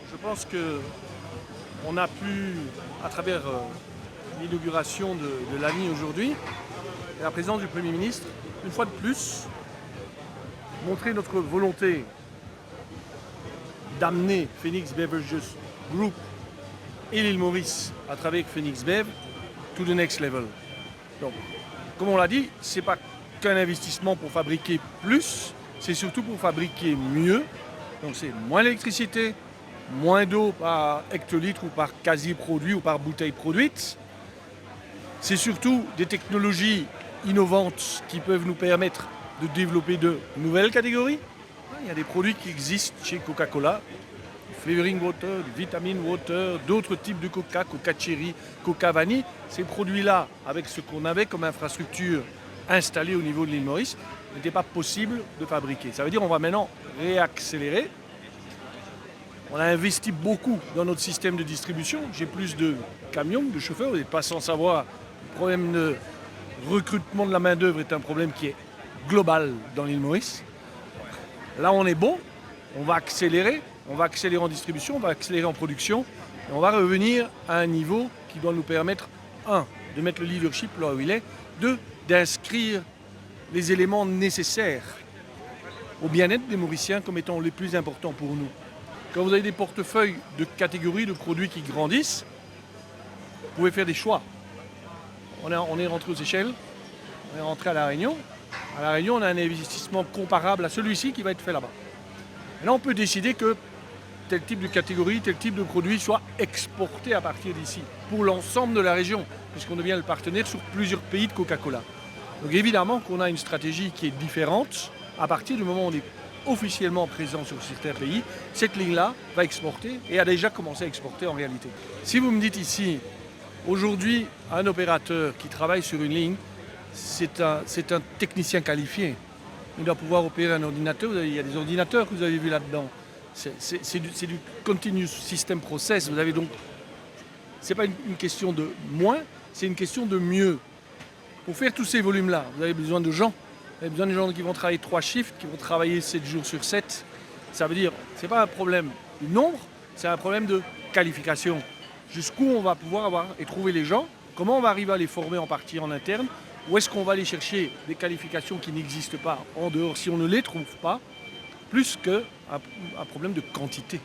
Je pense qu'on a pu, à travers l'inauguration de l'ANI aujourd'hui, et la présence du Premier ministre, une fois de plus, montrer notre volonté d'amener Phoenix Beverages Group et l'île Maurice à travers Phoenix Bev to the next level. Donc, comme on l'a dit, ce n'est pas qu'un investissement pour fabriquer plus, c'est surtout pour fabriquer mieux. Donc c'est moins d'électricité, moins d'eau par hectolitre ou par quasi-produit ou par bouteille produite. C'est surtout des technologies innovantes qui peuvent nous permettre de développer de nouvelles catégories. Il y a des produits qui existent chez Coca-Cola, du flavoring water, du vitamin water, d'autres types de Coca, Coca Cherry, Coca Vanille. Ces produits-là, avec ce qu'on avait comme infrastructure installée au niveau de l'île Maurice, n'était pas possible de fabriquer. Ça veut dire qu'on va maintenant réaccélérer. On a investi beaucoup dans notre système de distribution. J'ai plus de camions, de chauffeurs. Vous n'êtes pas sans savoir, le problème de recrutement de la main-d'œuvre est un problème qui est global dans l'île Maurice. Là, on est bon. On va accélérer. On va accélérer en distribution, on va accélérer en production. Et on va revenir à un niveau qui doit nous permettre, de mettre le leadership là où il est, d'inscrire les éléments nécessaires au bien-être des Mauriciens comme étant les plus importants pour nous. Quand vous avez des portefeuilles de catégories de produits qui grandissent, vous pouvez faire des choix. On est rentré aux Seychelles, on est rentré à La Réunion. À La Réunion, on a un investissement comparable à celui-ci qui va être fait là-bas. Et là, on peut décider que tel type de catégorie, tel type de produit soit exporté à partir d'ici, pour l'ensemble de la région, puisqu'on devient le partenaire sur plusieurs pays de Coca-Cola. Donc évidemment qu'on a une stratégie qui est différente. À partir du moment où on est officiellement présent sur certains pays, cette ligne-là va exporter et a déjà commencé à exporter en réalité. Si vous me dites ici, aujourd'hui, un opérateur qui travaille sur une ligne, c'est un technicien qualifié. Il doit pouvoir opérer un ordinateur. Il y a des ordinateurs que vous avez vus là-dedans. C'est du continuous system process. Vous avez donc, c'est pas une question de moins, c'est une question de mieux. Pour faire tous ces volumes-là, vous avez besoin de gens. Vous avez besoin de gens qui vont travailler 3 shifts, qui vont travailler 7 jours sur 7. Ça veut dire, c'est pas un problème du nombre, c'est un problème de qualification. Jusqu'où on va pouvoir avoir et trouver les gens, comment on va arriver à les former en partie en interne, où est-ce qu'on va aller chercher des qualifications qui n'existent pas en dehors si on ne les trouve pas, plus qu'un problème de quantité.